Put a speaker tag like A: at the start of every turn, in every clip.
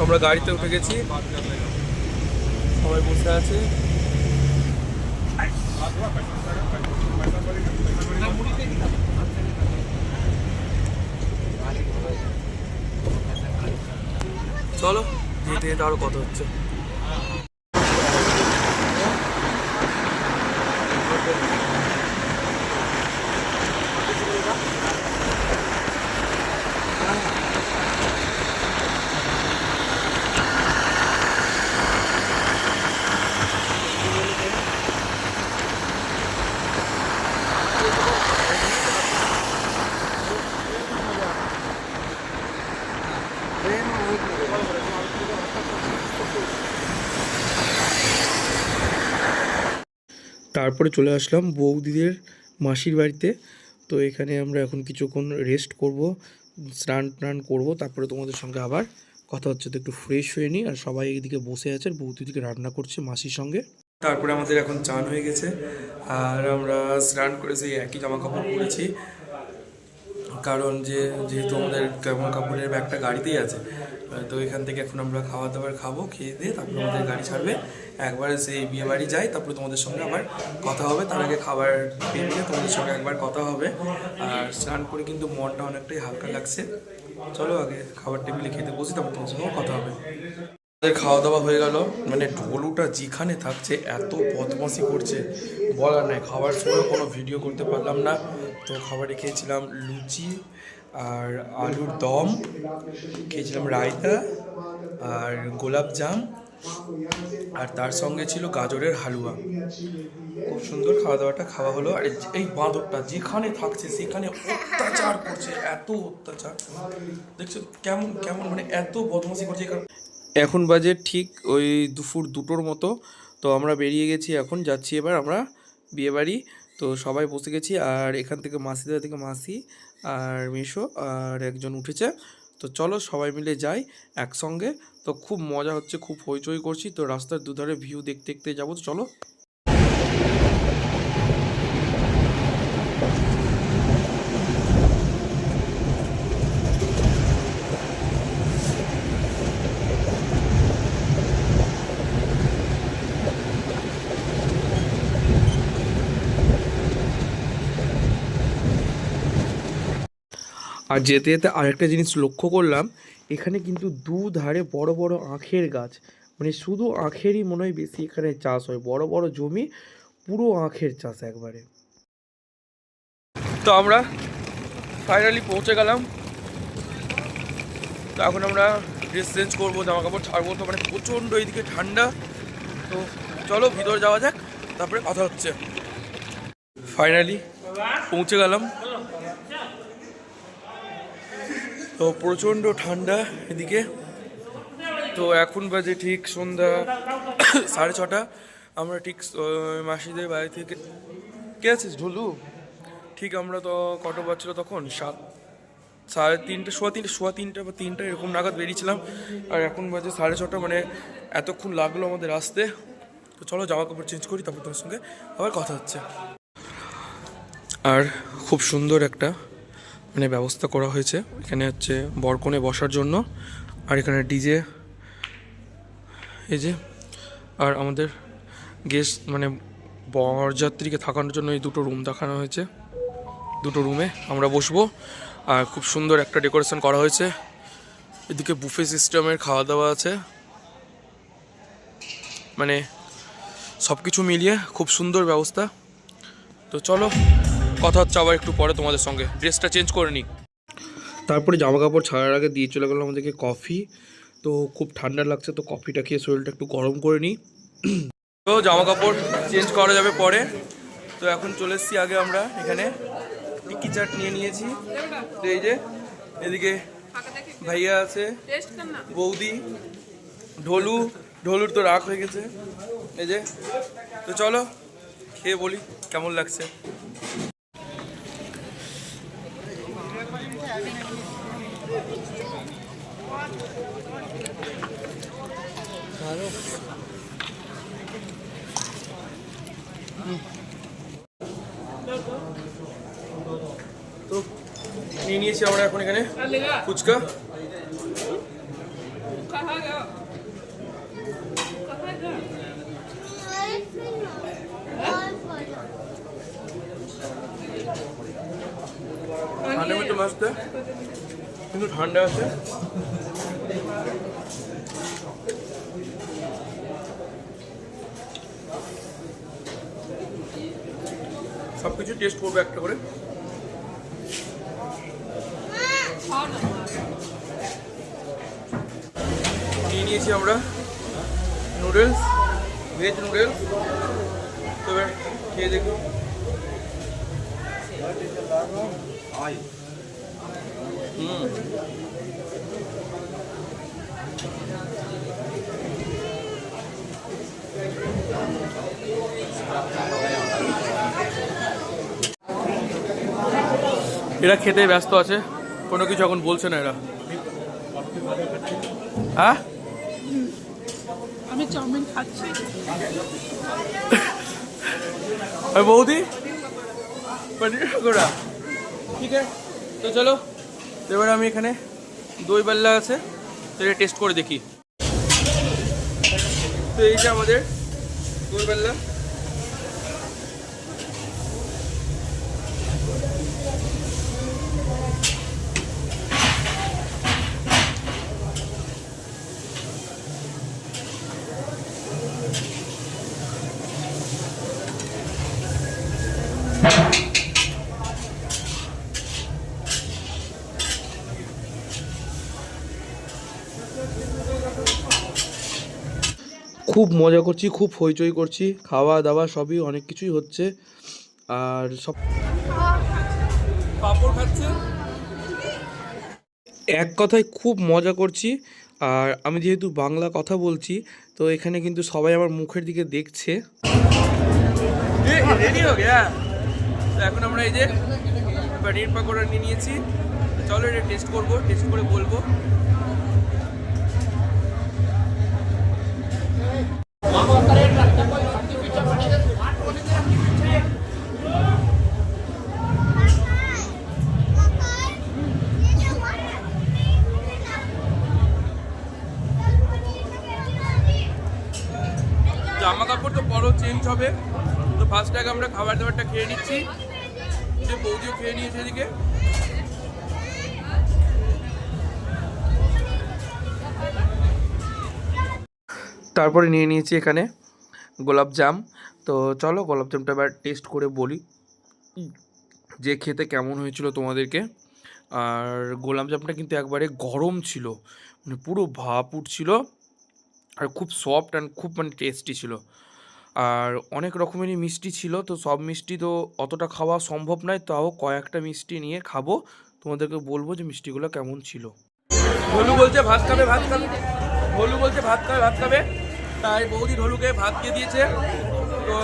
A: আমরা গাড়িতে উঠে গেছি, সবাই বসে আছে। চলো যেতে যেতে আরো কথা হচ্ছে। তারপরে চলে আসলাম বৌদিদের মাসির বাড়িতে। তো এখানে আমরা এখন কিছুক্ষণ রেস্ট করব, স্নান টান করবো, তারপরে তোমাদের সঙ্গে আবার কথা হচ্ছে। তো একটু ফ্রেশ হয়ে নিই। আর সবাই এইদিকে বসে আছে, আর বৌদিদিকে রান্না করছে মাসির সঙ্গে। তারপরে আমাদের এখন চান হয়ে গেছে, আর আমরা স্নান করে সেই একই জামা কাপড় পরেছি, কারণ যেহেতু আমাদের জামা কাপড়ের ব্যাগটা গাড়িতেই আছে। তো এখান থেকে এখন আমরা খাওয়া দাওয়ার খাবো, খেয়ে দিয়ে তারপরে আমাদের গাড়ি ছাড়বে, একবার সেই বিয়ে বাড়ি যাই, তারপরে তোমাদের সঙ্গে আবার কথা হবে। তার আগে খাবার পেয়ে তোমাদের সঙ্গে একবার কথা হবে। আর স্নান করে কিন্তু মনটা অনেকটাই হালকা লাগছে। চলো আগে খাবার টেবিলে খেতে বসি, তারপর তোমাদের সঙ্গেও কথা হবে। আমাদের খাওয়া দাওয়া হয়ে গেল। মানে ঢোলুটা যেখানে থাকছে এত বদমাশি করছে বলার নাই। খাবার সময় কোনো ভিডিও করতে পারলাম না। তো খাবারে খেয়েছিলাম লুচি আর আলুর দম, খেয়েছিলাম রায়তা আর গোলাপ জাম, আর তার সঙ্গে ছিল গাজরের হালুয়া। খুব সুন্দর খাওয়া দাওয়াটা খাওয়া হলো। আর এই বাঁদরটা যেখানে থাকছে সেখানে অত্যাচার করছে, এত অত্যাচার দেখছো কেমন কেমন, মানে এত বদমাশি করছে। এখন বাজে ঠিক ওই দুপুর 2টোর মতো। তো আমরা বেরিয়ে গেছি, এখন যাচ্ছি এবার আমরা বিয়েবাড়ি। তো সবাই বসে গেছি, আর এখান থেকে মাসিদের থেকে মাসি আর মেশো আর একজন উঠেছে। তো চলো সবাই মিলে যাই একসঙ্গে। তো খুব মজা হচ্ছে, খুব হইচই করছি। তো রাস্তার দুধারে ভিউ দেখতে দেখতে যাবো। তো চলো। আর যেতে যেতে আরেকটা জিনিস লক্ষ্য করলাম, এখানে কিন্তু দুধারে বড় বড় আখের গাছ। মানে শুধু আখেরই মনে হয় বেশি এখানে চাষ হয়, বড় বড় জমি, পুরো আখের চাষ একবারে। তো আমরা ফাইনালি পৌঁছে গেলাম। তো এখন আমরা ড্রেস চেঞ্জ করবো, জামা কাপড় ছাড়বো। তো মানে প্রচণ্ড এইদিকে ঠান্ডা। তো চলো ভিতরে যাওয়া যাক, তারপরে কথা হচ্ছে। ফাইনালি পৌঁছে গেলাম। তো প্রচণ্ড ঠান্ডা এদিকে। তো এখন বাজে ঠিক সন্ধ্যা 6:30। আমরা ঠিক মাসিদের বাড়ি থেকে, কে আছিস ঢোলু? ঠিক আমরা তো কত বাজছিল তখন, 3:30, সোয়া তিনটে বা 3টা এরকম নাগাদ বেরিয়েছিলাম। আর এখন বাজে 6:30। মানে এতক্ষণ লাগলো আমাদের আসতে। তো চলো জামা কাপড় চেঞ্জ করি, তারপর তোমার সঙ্গে আবার কথা হচ্ছে। আর খুব সুন্দর একটা মানে ব্যবস্থা করা হয়েছে এখানে, হচ্ছে বরকনে বসার জন্য। আর এখানে ডিজে, এই যে। আর আমাদের গেস্ট মানে বরযাত্রীকে থাকানোর জন্য এই 2টো রুম দেখানো হয়েছে। 2টো রুমে আমরা বসবো। আর খুব সুন্দর একটা ডেকোরেশন করা হয়েছে। এদিকে বুফে সিস্টেমের খাওয়া দাওয়া আছে। মানে সব কিছু মিলিয়ে খুব সুন্দর ব্যবস্থা। তো চলো কথা হচ্ছে আবার একটু পরে তোমাদের সঙ্গে। ড্রেসটা চেঞ্জ করে নিই। তারপরে জামা কাপড় ছাড়ার আগে দিয়ে চলে গেলো আমাদেরকে কফি। তো খুব ঠান্ডা লাগছে, তো কফিটা খেয়ে শরীরটা একটু গরম করে নিই। তো জামা কাপড় চেঞ্জ করা যাবে পরে। তো এখন চলে এসেছি আগে আমরা এখানে টিকি চাট নিয়ে নিয়েছি। তো এই যে এদিকে ভাইয়া আছে, বৌদি, ঢোলুর তো রাগ হয়ে গেছে, এই যে। তো চলো খেয়ে বলি কেমন লাগছে। তো নিয়ে নিয়েছি আমরা এখন এখানে ফুচকা। खाने में तो मस्त है কিন্তু ঠান্ডা আছে। সব কিছু টেস্ট করবো একটা করে। নিয়ে নিয়েছি আমরা নুডলস, ভেজ নুডলস। তো এবার খেয়ে দেখো। এরা খেতে ব্যস্ত আছে, কোনো কিছু এখন বলছে না এরা। হ্যাঁ
B: আমি চাউমিন খাচ্ছি।
A: বৌদি পনির পকোড়া, ঠিক আছে। তো চলো এবার আমি এখানে দই বাল্লা আছে, তো এটা টেস্ট করে দেখি। তো এই যে আমাদের দই বাল্লা। খুব মজা করছি, খুব হইচই করছি, খাওয়া দাওয়া সবই অনেক কিছুই হচ্ছে। আর সব পাপড় খাচ্ছে, এক কথায় খুব মজা করছি। আর আমি যেহেতু বাংলা কথা বলছি, তো এখানে কিন্তু সবাই আমার মুখের দিকে দেখছে। রেডি হয়ে গেছে। তো এখন আমরা এই যে পনির পকোড়া নিয়ে নিয়েছি, চলো এটা টেস্ট করবো, টেস্ট করে বলবো। জামা কাপড় তো বড় চেঞ্জ হবে, তো ফার্স্ট আগে আমরা খাবার দাবারটা খেয়ে নিচ্ছি। যে বৌদিও খেয়ে নিয়েছে এদিকে। তারপরে নিয়ে নিয়েছি এখানে গোলাপজাম। তো চলো গোলাপজামটা এবার টেস্ট করে বলি যে খেতে কেমন হয়েছিল তোমাদেরকে। আর গোলাপজামটা কিন্তু একবারে গরম ছিল, মানে পুরো ভাপ উঠছিল, আর খুব সফট অ্যান্ড খুব মানে টেস্টি ছিল। আর অনেক রকমেরই মিষ্টি ছিল, তো সব মিষ্টি তো অতটা খাওয়া সম্ভব নয়, তাও কয়েকটা মিষ্টি নিয়ে খাবো, তোমাদেরকে বলবো যে মিষ্টিগুলো কেমন ছিল। ঢোলু বলছে ভাত খাবে, ভাত খাবে, ঢোলু বলছে ভাত খাবে, ভাত খাবে। তাই বৌদি ঢোলুকে ভাত দিয়ে দিয়েছে। তো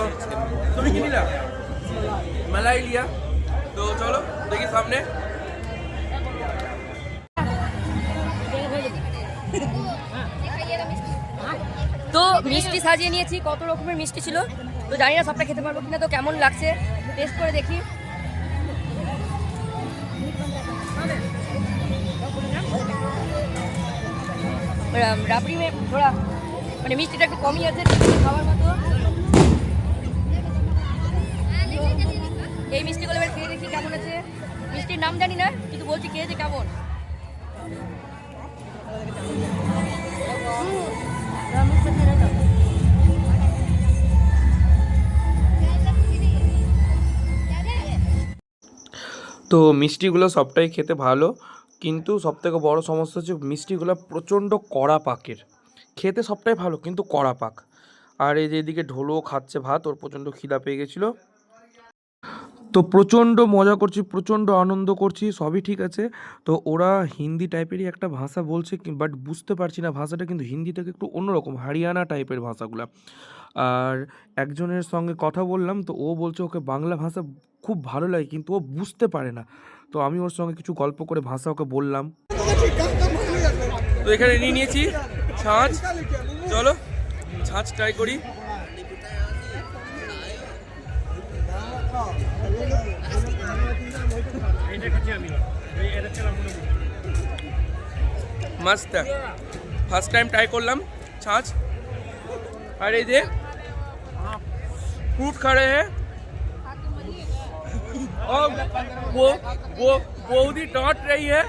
A: তুমি কি নিলা? মালাই লিয়া। তো চলো দেখি সামনে।
C: তো মিষ্টি সাজিয়ে নিয়েছি, কত রকমের মিষ্টি ছিল, তো জানি না সবটা খেতে পারবো কিনা, তো কেমন লাগছে টেস্ট করে দেখি। রাবড়ি মে থোড়া মানে মিষ্টিটা একটু কমই আছে খাওয়ার মতো। এই মিষ্টিগুলো এবার খেয়ে দেখি কেমন আছে। মিষ্টির নাম জানি না, কিন্তু বলছি খেয়েছে কেমন।
A: তো মিষ্টিগুলো সবটাই খেতে ভালো, কিন্তু সবথেকে বড় সমস্যা হচ্ছে মিষ্টিগুলো প্রচণ্ড কড়া পাকের। খেতে সবটাই ভালো কিন্তু কড়া পাক। আর এই যে এদিকে ঢোলও খাচ্ছে ভাত, ওর প্রচণ্ড খিদা পেয়ে গেছিলো। তো প্রচণ্ড মজা করছি, প্রচণ্ড আনন্দ করছি, সবই ঠিক আছে। তো ওরা হিন্দি টাইপেরই একটা ভাষা বলছে, বাট বুঝতে পারছি না ভাষাটা, কিন্তু হিন্দি থেকে একটু অন্যরকম হরিয়ানা টাইপের ভাষাগুলো। আর একজনের সঙ্গে কথা বললাম, তো ও বলছে ওকে বাংলা ভাষা খুব ভালো লাগে, কিন্তু ও বুঝতে পারে না। তো আমি ওর সঙ্গে কিছু গল্প করে ভাষা ওকে বললাম। তো এখানে নিয়ে নিয়েছি ছাঁচ, চলো ছাঁচ ট্রাই করি। मस्त है, ফার্স্ট টাইম ট্রাই করলাম ছাঁচ। আর এই যে फ्रूट खा रहे हैं और বৌদি डांट रही है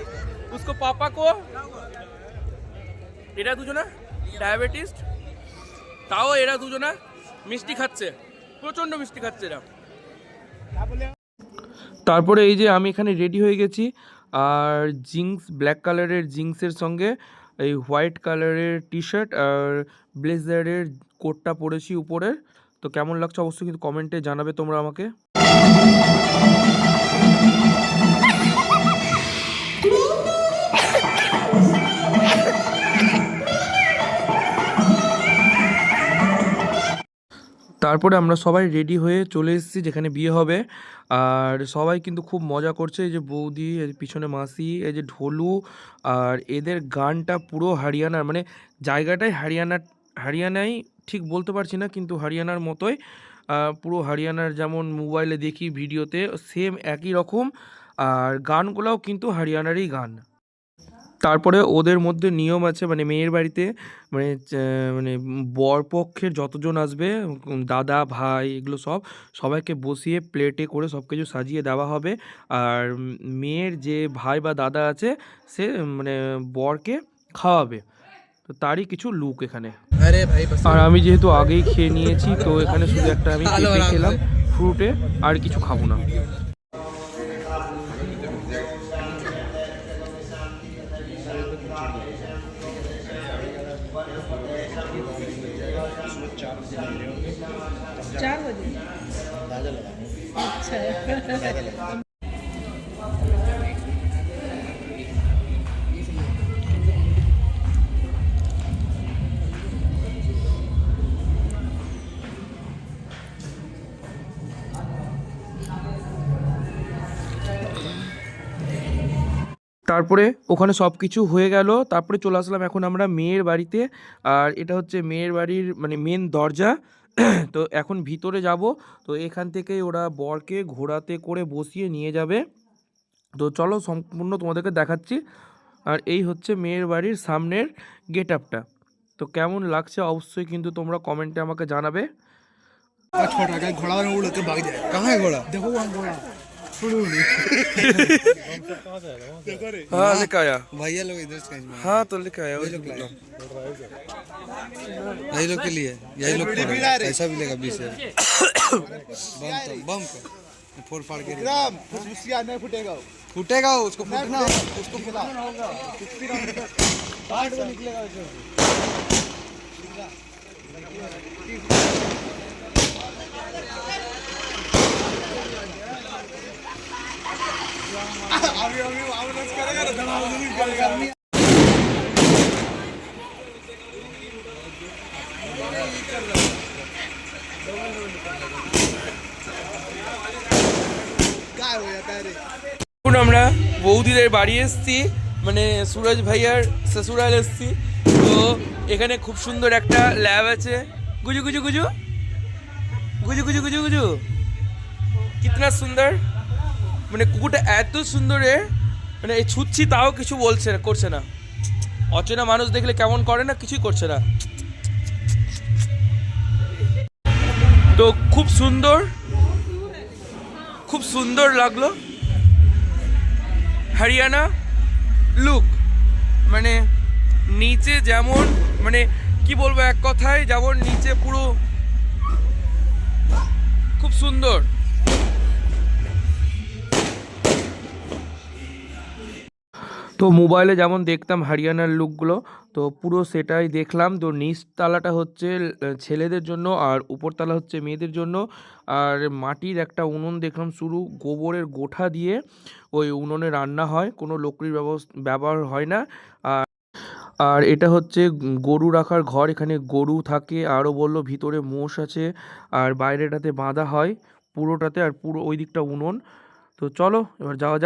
A: उसको पापा को। এরা দুজনা ডায়াবেটিস, তাও এরা দুজনা মিষ্টি খাচ্ছে, প্রচন্ড মিষ্টি খাচ্ছে এরা। তারপরে এই যে আমি এখানে রেডি হয়ে গেছি, আর জিন্স ব্ল্যাক কালারের জিন্সের সঙ্গে এই হোয়াইট কালারের টি শার্ট আর ব্লেজারের কোটটা পরেছি উপরের। তো কেমন লাগছে অবশ্যই কিন্তু কমেন্টে জানাবে তোমরা আমাকে। তারপরে আমরা সবাই রেডি হয়ে চলে এসেছি যেখানে বিয়ে হবে, আর সবাই কিন্তু খুব মজা করছে। এই যে বৌদি, এই যে পিছনে মাসি, এই যে ঢোলু, আর এদের গানটা পুরো হরিয়ানার, মানে জায়গাটাই হরিয়ানাই ঠিক বলতে পারছি না, কিন্তু হরিয়ানার মতোই পুরো হরিয়ানার যেমন মোবাইলে দেখি ভিডিওতে সেম একই রকম, আর গানগুলোও কিন্তু হরিয়ানারই গান। তারপরে ওদের মধ্যে নিয়ম আছে, মানে মেয়ের বাড়িতে মানে মানে বরপক্ষের যতজন আসবে, দাদা ভাই এগুলো সবাইকে বসিয়ে প্লেটে করে সব কিছু সাজিয়ে দেওয়া হবে। আর মেয়ের যে ভাই বা দাদা আছে সে মানে বরকে খাওয়াবে। তো তারই কিছু লুক এখানে। আর আমি যেহেতু আগেই খেয়ে নিয়েছি, তো এখানে শুধু একটা আমি পেঁপে খেলাম ফ্রুটে, আর কিছু খাবো না। তারপরে ওখানে সব কিছু হয়ে গেল, তারপরে চলে আসলাম এখন আমরা মেয়ের বাড়িতে। আর এটা হচ্ছে মেয়ের বাড়ির মানে মেন দরজা। তো এখন ভিতরে যাব, তো এখান থেকে ওরা বরকে ঘোড়াতে করে বসিয়ে নিয়ে যাবে। তো চলো সম্পূর্ণ তোমাদেরকে দেখাচ্ছি। আর এই হচ্ছে মেয়ের বাড়ির সামনের গেট আপটা। তো কেমন লাগছে অবশ্যই কিন্তু তোমরা কমেন্টে আমাকে জানাবে।
D: छोटा का घोड़ा में उड़ के भाग जाए। कहाँ है घोड़ा? देखो वहाँ घोड़ा।
A: हाँ लेके आया
D: भैया लोग इधर से
A: हाँ तो लेके आया
D: यही लोग के लिए यही लोग ऐसा भी लेगा 20 बम का फोड़ फाड़ के नहीं फूटेगा फूटेगा उसको फूटना उसको निकलेगा
A: এখন আমরা বৌদিদের বাড়ি এসেছি, মানে সুরজ ভাইয়ার শ্বশুরাল এসেছি। তো এখানে খুব সুন্দর একটা ল্যাব আছে। গুজু গুজু গুজু গুজু গুজু গুজু গুজু কিতনা সুন্দর, মানে কুকুরটা এত সুন্দর মানে এই ছুটছি তাও কিছু বলছে না, করছে না। অচেনা মানুষ দেখলে কেমন করে না, কিছুই করছে না। তো খুব সুন্দর লাগলো হরিয়ানা লুক, মানে নিচে যেমন মানে কি বলবো এক কথায়, যেমন নিচে পুরো খুব সুন্দর। তো মোবাইলে যেমন দেখতাম হরিয়ানার লুকগুলো, তো পুরো সেটাই দেখলাম। তো নিচতলাটা হচ্ছে ছেলেদের জন্য আর উপরতলা হচ্ছে মেয়েদের জন্য। আর মাটির একটা উনুন দেখলাম, শুরু গোবরের গোঠা দিয়ে ওই উনুনে রান্না হয়, কোনো লকড়ির ব্যবহার হয় না। আর এটা হচ্ছে গরু রাখার ঘর, এখানে গরু থাকে। আরও বললো ভিতরে মোষ আছে, আর বাইরেটাতে বাঁধা হয় পুরোটাতে, আর পুরো ওই দিকটা উনুন। তো চলো এবার যাওয়া যাক।